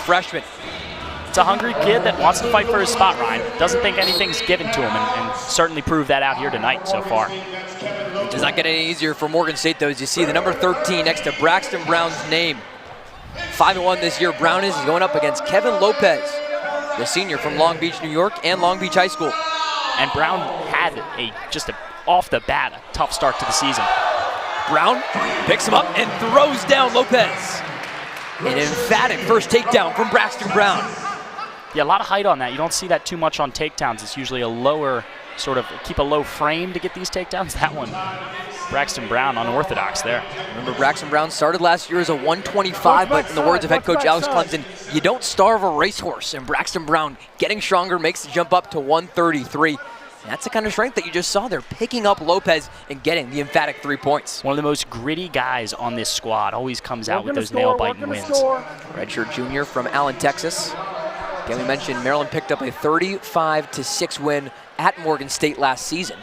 freshman. It's a hungry kid that wants to fight for his spot, Ryan. Doesn't think anything's given to him, and certainly proved that out here tonight so far. It does not get any easier for Morgan State, though, as you see the number 13 next to Braxton Brown's name. 5-1 this year, Brown is going up against Kevin Lopez, the senior from Long Beach, New York, and Long Beach High School. And Brown had just off the bat, a tough start to the season. Brown picks him up and throws down Lopez. An emphatic first takedown from Braxton Brown. Yeah, a lot of height on that. You don't see that too much on takedowns. It's usually a lower, sort of keep a low frame to get these takedowns. That one, Braxton Brown, unorthodox there. Remember, Braxton Brown started last year as a 125, but in the words of head coach Alex Clemson, you don't starve a racehorse. And Braxton Brown, getting stronger, makes the jump up to 133. And that's the kind of strength that you just saw there, picking up Lopez and getting the emphatic 3 points. One of the most gritty guys on this squad, always comes out with those nail-biting wins. Redshirt junior from Allen, Texas. Again, we mentioned Maryland picked up a 35-6 win at Morgan State last season.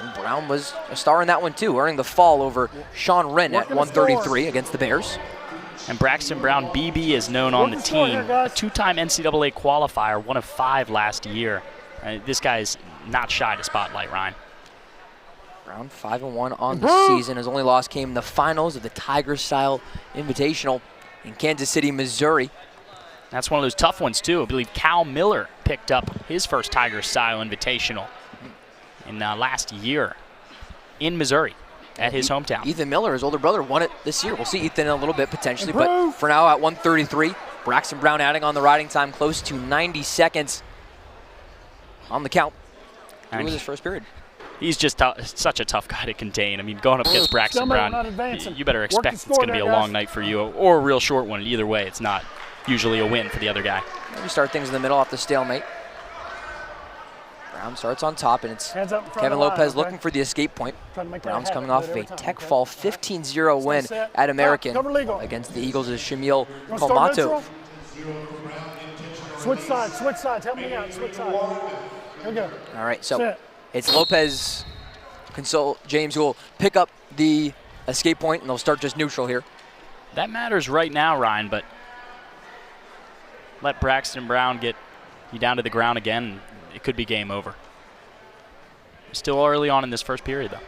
And Brown was a star in that one too, earning the fall over Sean Wren at 133 against the Bears. And Braxton Brown, BB, is known on the team. A two-time NCAA qualifier, 1 of 5 last year. This guy's not shy to spotlight, Ryan. Brown 5-1 on the season. His only loss came in the finals of the Tiger-style Invitational in Kansas City, Missouri. That's one of those tough ones, too. I believe Cal Miller picked up his first Tiger-style Invitational in last year in Missouri at his hometown. Ethan Miller, his older brother, won it this year. We'll see Ethan in a little bit potentially, but for now at 133, Braxton Brown adding on the riding time close to 90 seconds on the count. It was his first period. He's just such a tough guy to contain. I mean, going up against Braxton Brown, you better expect it's going to be a long night for you, or a real short one. Either way, it's not usually a win for the other guy. We start things in the middle off the stalemate. Brown starts on top, and it's Kevin Lopez looking for the escape point. Brown's coming off of a Tech Fall 15-0 win at American against the Eagles of Shamil Kolmatov. Switch sides, help me out, switch sides. Here we go. All right, so it's Lopez, James, who will pick up the escape point, and they'll start just neutral here. That matters right now, Ryan, but let Braxton Brown get you down to the ground again, and it could be game over. Still early on in this first period, though.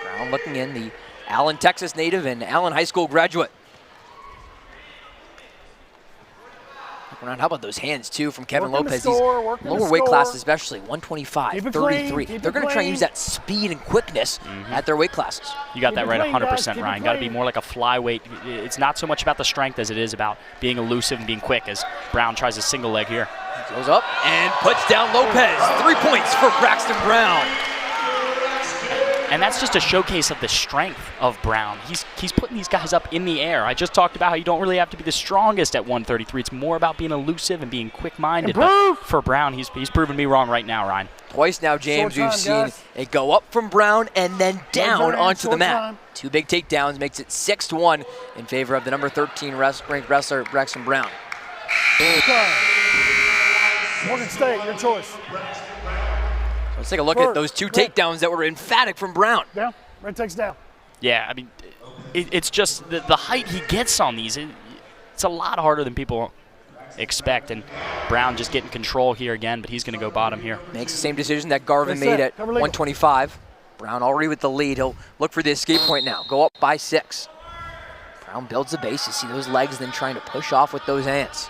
Brown looking in, the Allen, Texas native and Allen High School graduate. How about those hands, too, from Kevin Lopez? These lower weight classes, especially 125, 33. They're going to try and use that speed and quickness at their weight classes. You got that right 100%, Ryan. Got to be more like a flyweight. It's not so much about the strength as it is about being elusive and being quick, as Brown tries a single leg here. Goes up and puts down Lopez. 3 points for Braxton Brown. And that's just a showcase of the strength of Brown. He's putting these guys up in the air. I just talked about how you don't really have to be the strongest at 133. It's more about being elusive and being quick-minded. But for Brown, he's proven me wrong right now, Ryan. Twice now, James, we've seen it go up from Brown and then down onto the mat. 2 big takedowns makes it 6-1 in favor of the number 13 ranked wrestler, Braxton Brown. Morgan State, your choice. Let's take a look at those 2 takedowns that were emphatic from Brown. Down, red takes down. Yeah, I mean, it's just the height he gets on these. It's a lot harder than people expect, and Brown just getting control here again, but he's going to go bottom here. Makes the same decision that Garvin made at 125. Brown already with the lead. He'll look for the escape point now. Go up by 6. Brown builds the base. You see those legs then trying to push off with those hands.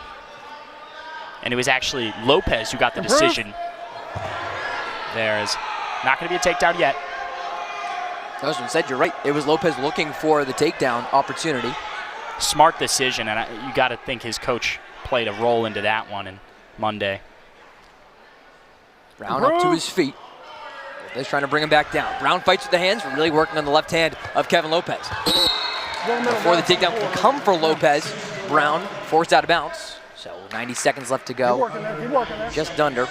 And it was actually Lopez who got the decision. There is not going to be a takedown yet. Husband said you're right. It was Lopez looking for the takedown opportunity. Smart decision, and you got to think his coach played a role into that one in Monday. Brown up to his feet. Lopez trying to bring him back down. Brown fights with the hands, really working on the left hand of Kevin Lopez. Before the takedown can come for Lopez, Brown forced out of bounds. So 90 seconds left to go. Just under.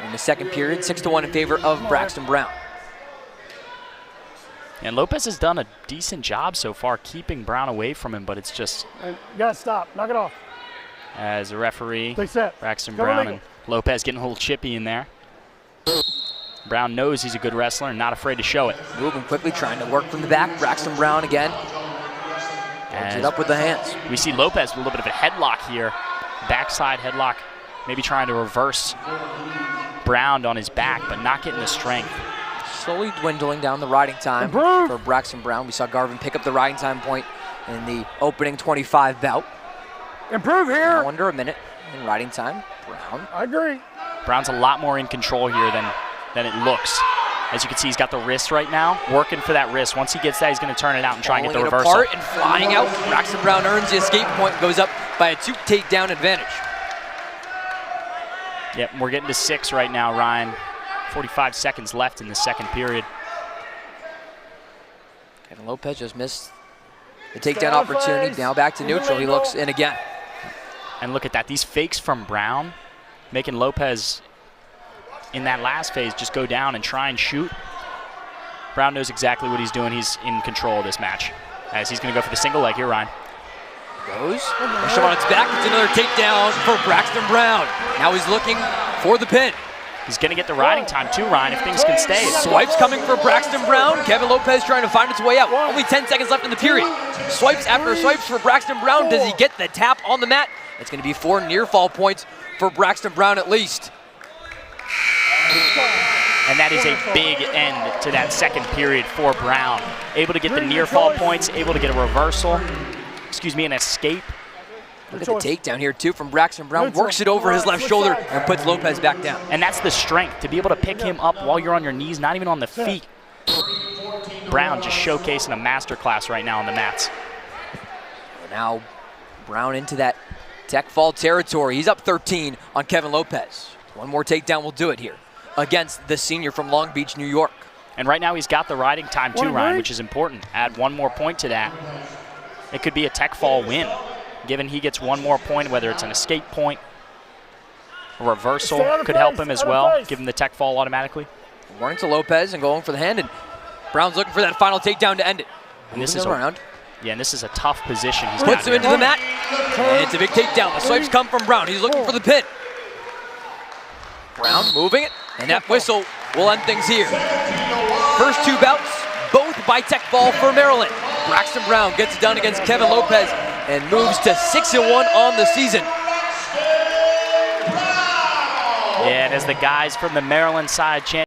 In the second period, 6-1 in favor of Braxton Brown. And Lopez has done a decent job so far keeping Brown away from him, but it's just... You gotta stop, knock it off. As a referee, Braxton Cover Brown legal. and Lopez getting a little chippy in there. Brown knows he's a good wrestler and not afraid to show it. Moving quickly, trying to work from the back. Braxton Brown again. Edge it up with the hands. We see Lopez with a little bit of a headlock here. Backside headlock, maybe trying to reverse Brown on his back, but not getting the strength. Slowly dwindling down the riding time for Braxton Brown. We saw Garvin pick up the riding time point in the opening 25 bout. Improve here. Now under a minute in riding time. Brown. I agree. Brown's a lot more in control here than it looks. As you can see, he's got the wrist right now, working for that wrist. Once he gets that, he's going to turn it out and try and get the reversal. Apart and flying out. Braxton Brown earns the escape point and goes up by a 2 takedown advantage. Yep, we're getting to 6 right now, Ryan. 45 seconds left in the second period. Kevin Lopez just missed the takedown opportunity. Now back to neutral. He looks in again. And look at that. These fakes from Brown, making Lopez in that last phase just go down and try and shoot. Brown knows exactly what he's doing. He's in control of this match. As he's going to go for the single leg here, Ryan. Goes. Push him on its back. It's another takedown for Braxton Brown. Now he's looking for the pin. He's going to get the riding time too, Ryan, if things can stay. Swipes coming for Braxton Brown. Kevin Lopez trying to find its way out. Only 10 seconds left in the period. Swipes after swipes for Braxton Brown. Does he get the tap on the mat? It's going to be 4 near fall points for Braxton Brown at least. And that is a big end to that second period for Brown. Able to get the near fall points, able to get a reversal, an escape. Look at the takedown here too from Braxton Brown. Works it over his left shoulder and puts Lopez back down. And that's the strength, to be able to pick him up while you're on your knees, not even on the feet. Brown just showcasing a masterclass right now on the mats. Now Brown into that tech fall territory. He's up 13 on Kevin Lopez. One more takedown will do it here against the senior from Long Beach, New York. And right now he's got the riding time too, Ryan, which is important. Add 1 more point to that. It could be a tech fall win, given he gets 1 more point, whether it's an escape point, a reversal could help him as well, give him the tech fall automatically. Warning to Lopez and going for the hand, and Brown's looking for that final takedown to end it. And this is around. Yeah, and this is a tough position. He's puts him into the mat, and it's a big takedown. The swipes come from Brown. He's looking for the pin. Brown moving it, and that whistle will end things here. First 2 bouts, both by tech fall for Maryland. Braxton Brown gets it done against Kevin Lopez and moves to 6-1 on the season. Yeah, and as the guys from the Maryland side chant